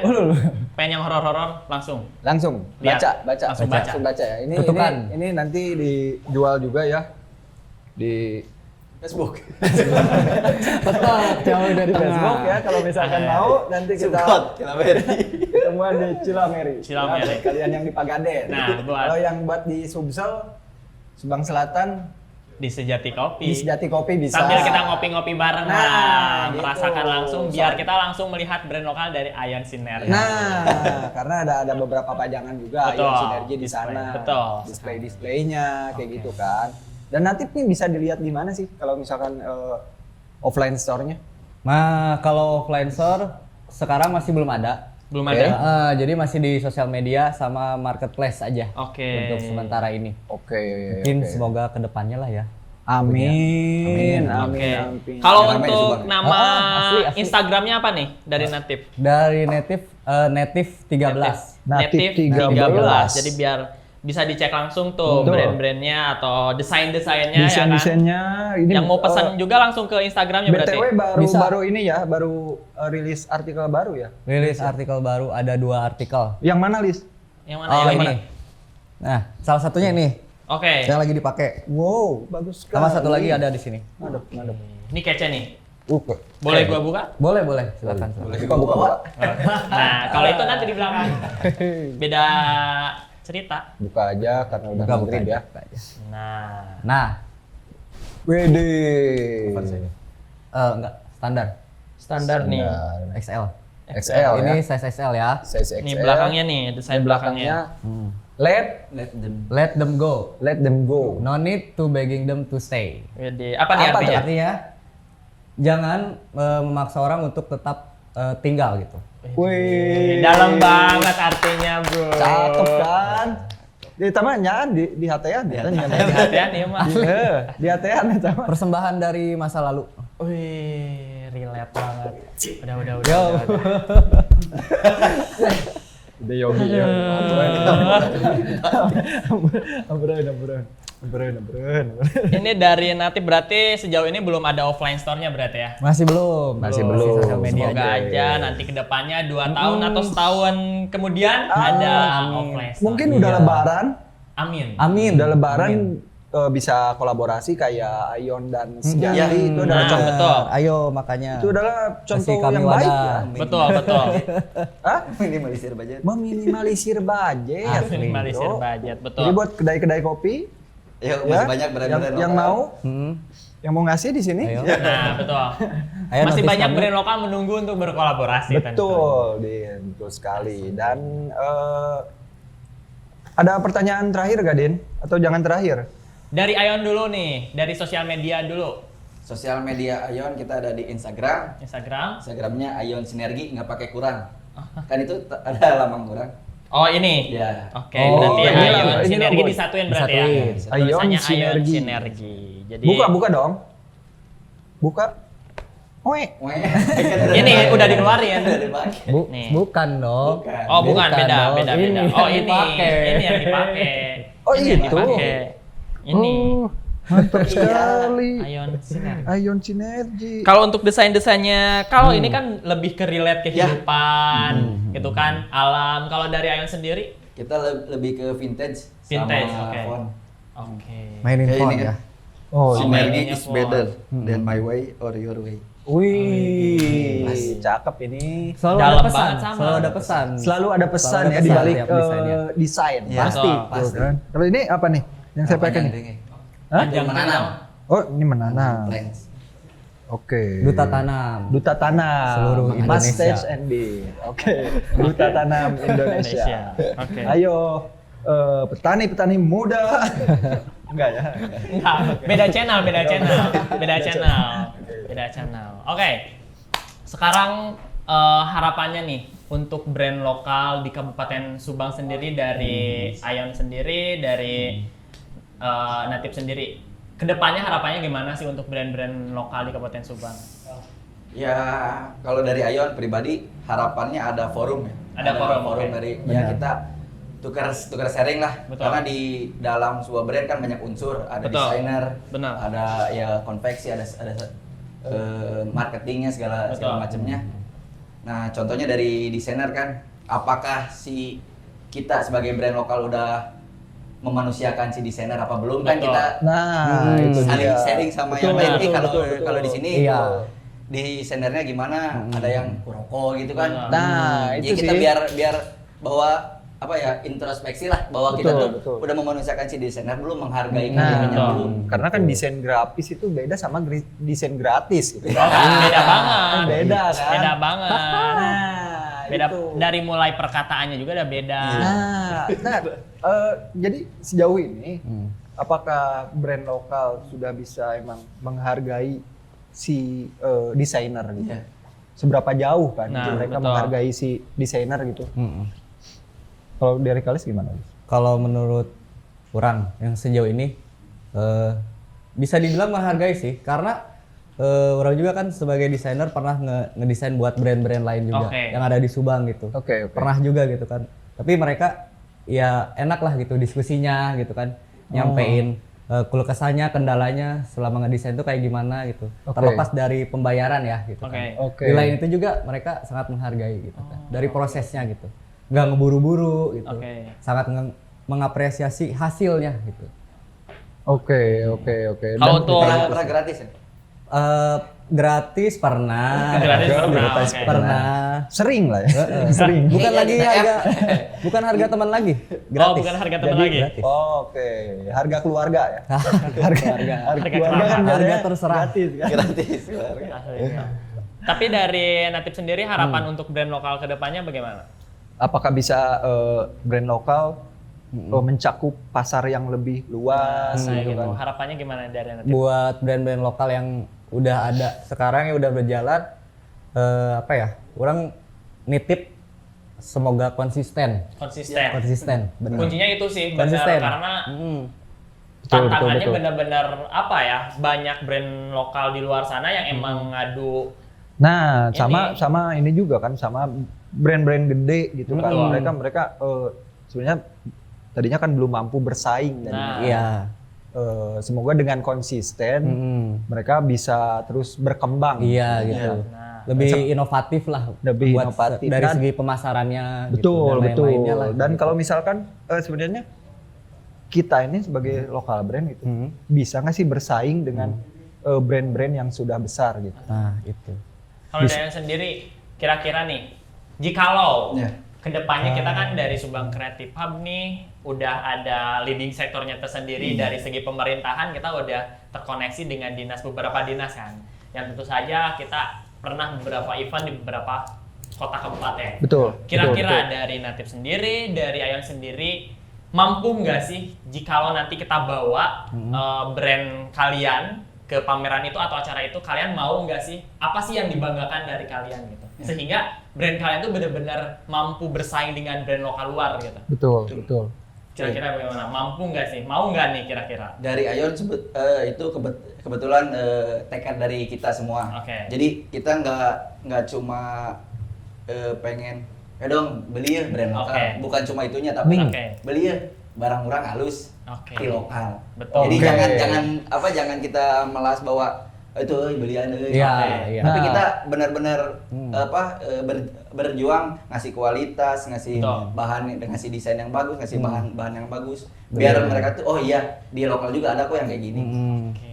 pengen yang horor-horor langsung.
Langsung
Lihat.
baca.
Langsung baca.
ya.
Kutukan.
Ini nanti dijual juga ya di
Facebook.
Tetap jauh dari
Facebook ya. Kalau misalkan mau nanti kita
Support Cilameri.
ketemuan di Cilameri.
Cilameri.
Ya, buat kalian yang di Pagaden.
Nah, buat-
kalau yang buat di Sumsel, Subang Selatan,
Di Sejati Kopi.
di Sejati Kopi bisa.
Sambil kita ngopi-ngopi bareng
Nah,
lah,
gitu.
merasakan langsung biar kita langsung melihat brand lokal dari Ayan Sinergi.
Nah, karena ada beberapa pajangan juga
Betul.
yang sinergi di
Display.
sana.
Betul.
Display-displaynya kayak gitu kan. Dan nanti nih bisa dilihat di mana sih kalau misalkan offline store-nya?
Nah, kalau offline store sekarang masih belum ada.
Belum
Oke.
ada.
Jadi masih di sosial media sama marketplace aja.
Oke.
Untuk sementara ini.
Oke.
Mungkin semoga kedepannya lah ya.
Amin.
Oke.
Amin.
Kalau
Ramai
untuk
Subang.
nama
Asli.
Instagramnya apa nih dari Natif?
Dari native 13.
Native
13. Jadi biar bisa dicek langsung tuh
Betul.
brand-brandnya atau desain-desainnya ya kan.
Desain-desainnya ini
Yang mau pesan juga langsung ke Instagramnya berarti.
BTW
Bisa.
baru ini ya, baru rilis artikel baru ya.
Rilis artikel baru, ada 2 artikel.
Yang mana, Lis?
Yang mana?
Oh
yang
ini.
mana?
Nah, salah satunya ini.
Oke.
Yang lagi dipakai.
Wow, bagus sekali.
Sama satu lagi ada di sini.
Madep.
Ini kece nih.
Oke.
Boleh gua buka?
Boleh, silakan.
Buka.
Nah, kalau itu nanti di belakang. Beda cerita.
Buka aja karena udah
Buka
maghrib ya.
aja.
Nah,
Nah,
Wede.
enggak standar.
standar nih.
XL.
XL
Ini
ya.
size XL ya.
Size XL.
Nih belakangnya nih, desain belakangnya.
Let them go.
Let them go.
No need to begging them to stay.
Jadi apa nih artinya?
Artinya jangan memaksa orang untuk tetap tinggal gitu.
Wih.
Dalam banget artinya, bro.
Cakep kan? Di taman nyaan di hatean ya.
Hati-hatian ya mah.
Di hatean ya taman.
Persembahan dari masa lalu.
Wih, relate banget. Udah.
Udah yogi ya. Amburan.
Ini dari Natif berarti sejauh ini belum ada offline store-nya berarti ya?
Masih belum.
Masih belum.
Sosial media
Semoga aja nanti kedepannya 2 tahun atau setahun kemudian ada offline store.
Mungkin udah lebaran.
Amin.
Udah lebaran bisa kolaborasi kayak Ion dan Sejati itu adalah contoh.
Betul.
Ayo makanya.
Itu adalah contoh
Kasih kami
yang baik
wadah.
ya.
Betul.
Hah?
Minimalisir budget.
Meminimalisir budget.
Minimalisir
bro.
budget, betul.
Jadi buat kedai-kedai kopi
Ya,
ya,
masih banyak brand-brand
yang
lokal.
mau yang mau ngasih di sini.
Ayo.
Nah, betul.
Ayo
Masih
notice
banyak
kami.
brand lokal menunggu untuk berkolaborasi.
Betul, Din. Betul sekali. Dan ada pertanyaan terakhir gak, Din? Atau jangan terakhir?
Dari Ion dulu nih, dari sosial media dulu.
Sosial media Ion kita ada di Instagram. Instagramnya Ion Sinergi, nggak pakai kurang. Kan itu ada lambang kurang.
Oh ini?
Ya.
Oke,
Oh,
berarti
ini
Ion
logo, ini
Sinergi
logo.
disatuin berarti ya?
Disatuin.
Ion
Tulisannya Ion
Sinergi.
Sinergi. Jadi
Buka dong. Buka. Oe.
Weh.
Ini udah dikeluarin.
Udah dipakai.
Nih.
Bukan dong.
Bukan.
Oh bukan, beda.
dong.
Oh
yang
ini
dipakai.
yang dipakai.
Oh,
Ini yang
itu.
dipakai. Ini
Oh, mantap sekali.
Ion Sinergi.
Ion Sinergi.
Kalau untuk desain-desainnya, kalau ini kan lebih ke relate kehidupan, gitu kan, alam. Kalau dari Ion sendiri,
Kita lebih ke vintage.
Vintage,
sama
oke.
font.
oke.
Mainin
Kayak
phone
ini
ya.
Oh,
Sinergi
mainnya
is
font.
better than my way or your way.
wih, cakep ini.
Selalu
Dalam
ada pesan.
banget sama.
Selalu ada pesan.
Selalu ada pesan
Selalu ada
ya di
pesan
balik
tiap desainnya.
desain.
Iya,
Pasti.
betul,
pasti.
Tuh kan. Kalau ini apa nih? Yang saya pakai nih. Hah?
Panjang
Menanam.
Oh, ini menanam.
Plants.
Oke.
Duta tanam.
Duta tanam.
Seluruh Indonesia.
Mustache and Beard. Oke. Duta tanam Indonesia.
Indonesia. Oke.
Ayo petani-petani muda. Enggak ya?
Enggak, beda channel. Oke. Sekarang harapannya nih untuk brand lokal di Kabupaten Subang sendiri dari Ion sendiri, dari Natif sendiri. Kedepannya harapannya gimana sih untuk brand-brand lokal di Kabupaten Subang?
Ya, kalau dari Ion pribadi harapannya ada forum ya.
Ada forum, oke.
dari ya kita tukar sharing lah.
Betul.
Karena di dalam sebuah brand kan banyak unsur, ada
Betul.
desainer,
Benar.
ada ya konveksi, ada marketingnya segala
Betul.
macamnya. Nah, contohnya dari desainer kan, apakah si kita sebagai brand lokal udah memanusiakan si desainer apa belum kan
Betul.
kita
Nah, itu
saling
dia.
sharing sama
Betul,
yang lain.
betul,
Kalau
betul, betul.
kalau di sini
Iya.
di desainernya gimana? Ada yang rokok gitu kan.
Betul.
Nah,
Ya
itu
kita
sih.
biar bahwa apa ya introspeksi lah bahwa kita
Betul,
tuh
betul.
udah memanusiakan si desainer belum menghargai
Nah,
dirinya
betul.
belum.
karena kan desain grafis itu beda sama desain gratis gitu.
Beda banget.
Beda kan?
Beda banget.
Nah,
Beda
itu.
dari mulai perkataannya juga udah beda.
Nah, jadi sejauh ini apakah brand lokal sudah bisa emang menghargai si desainer gitu?
Iya.
Seberapa jauh kan
Nah,
mereka
betul.
menghargai si desainer gitu? Kalau dari Kalis gimana?
Kalau menurut kurang yang sejauh ini bisa dibilang menghargai sih karena orang juga kan sebagai desainer pernah ngedesain buat brand-brand lain juga
Oke.
yang ada di Subang gitu.
Oke.
Pernah juga gitu kan. Tapi mereka ya enak lah gitu diskusinya gitu kan. Nyampein keluh kesahnya, kendalanya selama ngedesain tuh kayak gimana gitu.
Oke.
Terlepas dari pembayaran ya gitu
Oke.
kan.
Oke.
Di lain itu juga mereka sangat menghargai gitu kan. Dari prosesnya gitu. Nggak ngeburu-buru gitu.
Oke.
Sangat mengapresiasi hasilnya gitu.
Oke.
Kalau untuk
Pernah gratis ya?
Gratis pernah.
Gratis pernah,
Gratis
oke.
pernah.
Sering lah ya. Sering.
Bukan lagi harga bukan harga teman lagi. Gratis.
Oh, bukan harga teman
Jadi
lagi.
gratis.
Oke, harga keluarga ya. harga keluarga kan
Harga
biasanya
terserah.
gratis kan.
Gratis.
Aslinya. Tapi dari Natip sendiri harapan untuk brand lokal kedepannya bagaimana?
Apakah bisa brand lokal mencakup pasar yang lebih luas gitu kan?
Harapannya gimana dari Natip?
Buat brand-brand lokal yang udah ada sekarang yang udah berjalan, orang nitip semoga konsisten. Benar.
Kuncinya itu sih benar, karena tantangannya benar-benar banyak brand lokal di luar sana yang emang ngadu.
Nah, sama ini juga kan, sama brand-brand gede gitu kan. Mereka sebenarnya tadinya kan belum mampu bersaing dan semoga dengan konsisten mereka bisa terus berkembang.
Iya gitu. Lebih inovatif lah.
Lebih inovatif
dari segi pemasarannya.
Betul,
gitu,
betul.
Lah,
dan
gitu.
kalau misalkan sebenarnya kita ini sebagai lokal brand gitu, bisa nggak sih bersaing dengan brand-brand yang sudah besar gitu?
Nah, itu.
Kalau Dayan sendiri, kira-kira nih, jikalau kedepannya kita kan dari Subang Creative Hub nih, udah ada leading sektornya tersendiri dari segi pemerintahan, kita udah terkoneksi dengan beberapa dinas kan, yang tentu saja kita pernah beberapa event di beberapa kota kabupaten.
Betul.
Kira-kira dari Natip sendiri, dari Ayon sendiri, mampu nggak sih jikalau nanti kita bawa brand kalian ke pameran itu atau acara itu, kalian mau nggak sih? Apa sih yang dibanggakan dari kalian gitu? Sehingga brand kalian tuh benar-benar mampu bersaing dengan brand lokal luar gitu.
Betul.
Kira-kira bagaimana? Mampu nggak sih? Mau nggak nih kira-kira?
Dari Ayon itu kebetulan tekad dari kita semua. Jadi kita nggak cuma pengen dong beli ya brand lokal, bukan cuma itunya, tapi beli ya barang murah halus di lokal.
Betul.
Jadi jangan kita melas bahwa itu belian tapi kita benar-benar berjuang ngasih kualitas, ngasih bahan, ngasih desain yang bagus, ngasih bahan yang bagus, biar mereka tuh di lokal juga ada kok yang kayak gini.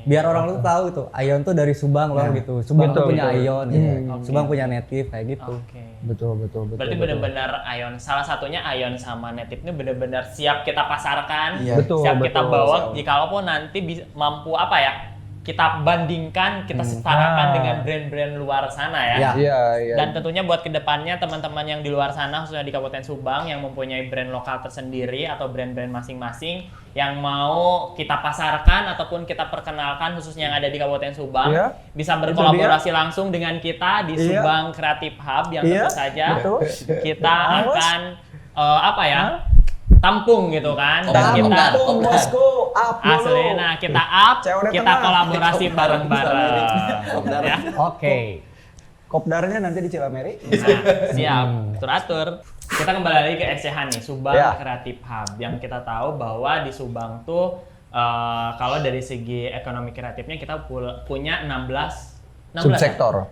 Biar orang tuh tahu itu Ayon tuh dari Subang loh gitu. Subang tuh punya Ayon gitu. Subang punya Native kayak gitu.
Betul.
Berarti benar-benar Ayon, salah satunya Ayon sama Native ini benar-benar siap kita pasarkan, siap kita bawa jikalaupun nanti mampu kita bandingkan, kita setarakan dengan brand-brand luar sana ya.
Iya.
Dan tentunya buat kedepannya teman-teman yang di luar sana, khususnya di Kabupaten Subang yang mempunyai brand lokal tersendiri atau brand-brand masing-masing yang mau kita pasarkan ataupun kita perkenalkan khususnya yang ada di Kabupaten Subang, bisa berkolaborasi langsung dengan kita di Subang Creative Hub yang tentu saja kita akan tampung gitu kan, dan kita
bosku up
asli, kita kita kolaborasi bareng-bareng ya.
Kopdarnya nanti di Cilameri.
Siap, teratur. Kita kembali lagi ke SCH nih, Subang Creative Hub, yang kita tahu bahwa di Subang tuh kalau dari segi ekonomi kreatifnya kita punya 16 subsektor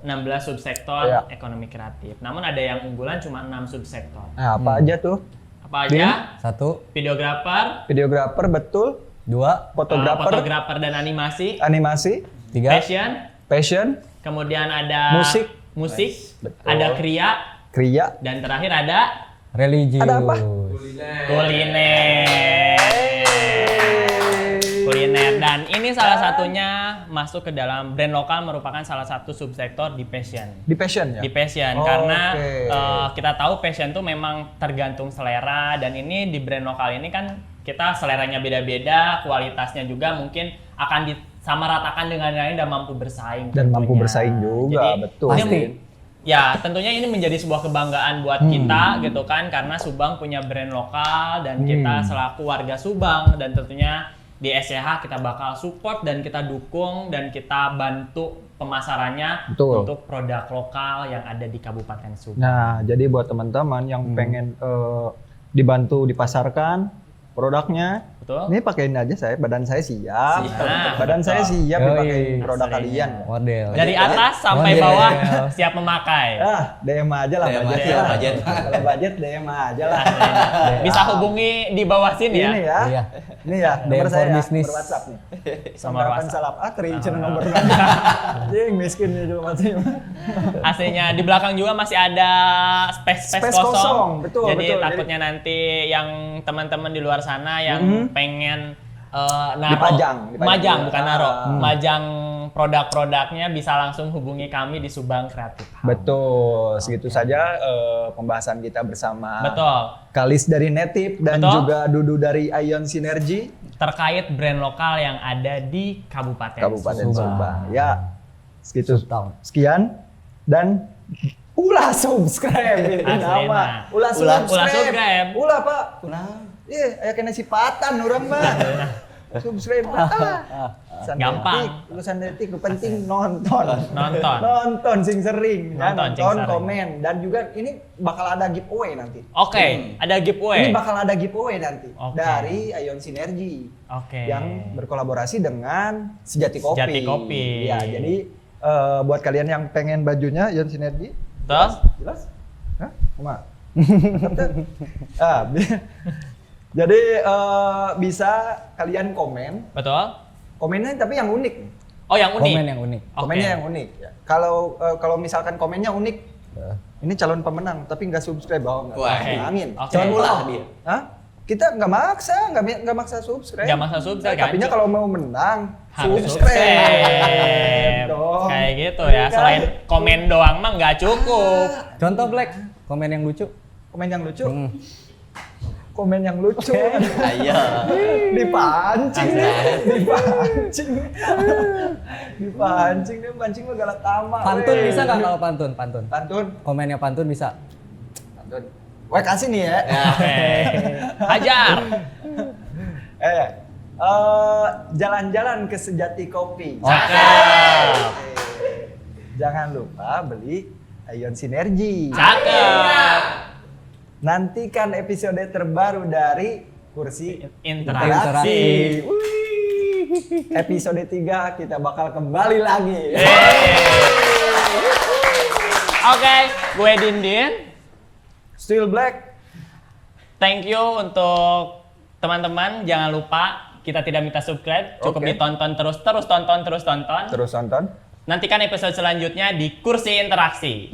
ekonomi kreatif. Namun ada yang unggulan cuma 6 subsektor.
Nah, apa aja tuh?
Apa aja?
1.
Videografer, betul.
2.
Fotografer dan animasi.
3.
Fashion.
Kemudian ada musik. Ada kriya. Dan terakhir ada
religius.
Ada apa?
Kuliner. Dan ini salah satunya masuk ke dalam brand lokal, merupakan salah satu subsektor di fashion. Di fashion karena kita tahu fashion tuh memang tergantung selera, dan ini di brand lokal ini kan kita seleranya beda-beda, kualitasnya juga mungkin akan disamaratakan dengan yang lain dan mampu bersaing.
Dan mampu bersaing juga. Jadi, betul.
Pasti.
Ya, tentunya ini menjadi sebuah kebanggaan buat kita gitu kan, karena Subang punya brand lokal dan kita selaku warga Subang, dan tentunya di SCH kita bakal support dan kita dukung dan kita bantu pemasarannya untuk produk lokal yang ada di Kabupaten Subang.
Nah, jadi buat teman-teman yang pengen dibantu dipasarkan produknya, ini pakein aja badan saya siap. Badan saya siap dipakai produk kalian.
Model.
Dari atas sampai bawah siap memakai.
DM aja lah budget. Kalau budget DM aja lah.
Bisa hubungi di bawah sini ya.
Ini ya, nomor saya
bisnis.
WhatsApp nih.
Nomor WhatsApp.
Nomor anjing miskin nih juga masih.
Aslinya di belakang juga masih ada space kosong.
Betul.
Jadi takutnya nanti yang teman-teman di luar sana yang pengen
dipajang
majang bukan naruh, majang produk-produknya bisa langsung hubungi kami di Subang Kreatif Hub.
Betul, segitu saja pembahasan kita bersama
Betul.
Kalis dari Native dan juga Dudu dari Ion Synergy
terkait brand lokal yang ada di Kabupaten
Subang. Ya, segitu. Sekian dan ulah subscribe itu nama. Ulah subscribe. Ulah Pak. Iya, aya kena sipatan urang mah. Subscribe.
Gampang.
Lulusan detik penting nonton sing sering nonton komen dan juga ini bakal ada giveaway nanti.
Oke, ada giveaway.
Ini bakal ada giveaway nanti dari Ion Synergy. Yang berkolaborasi dengan Sejati Kopi. Ya, jadi buat kalian yang pengen bajunya Ion Synergy. Jelas? Hah? Kuma. Jadi bisa kalian komen.
Betul.
Komennya tapi yang unik.
Oh, yang unik.
Komennya yang unik. Ya. Kalau misalkan komennya unik, ini calon pemenang tapi nggak subscribe, angin.
Calon ulah dia.
Hah? Kita nggak maksa subscribe.
Nggak maksa subscribe.
Tapi kalau mau menang,
harus
subscribe.
Kayak gitu ya. Selain komen doang mah nggak cukup.
Contoh Black, komen yang lucu.
Komen yang lucu.
Ayo.
Dipancing dia mancing mah galak tamak.
Pantun bisa nggak kalau pantun?
Pantun.
Komennya pantun bisa.
Pantun. Wah kasih nih ya.
Hajar.
Jalan-jalan ke Sejati Kopi. Jangan lupa beli Ion Synergy.
Cakep.
Nantikan episode terbaru dari Kursi
Interaksi.
Episode 3 kita bakal kembali lagi.
Oke, gue Dindin.
Still Black.
Thank you untuk teman-teman. Jangan lupa kita tidak minta subscribe, cukup ditonton terus tonton.
Terus tonton.
Nantikan episode selanjutnya di Kursi Interaksi.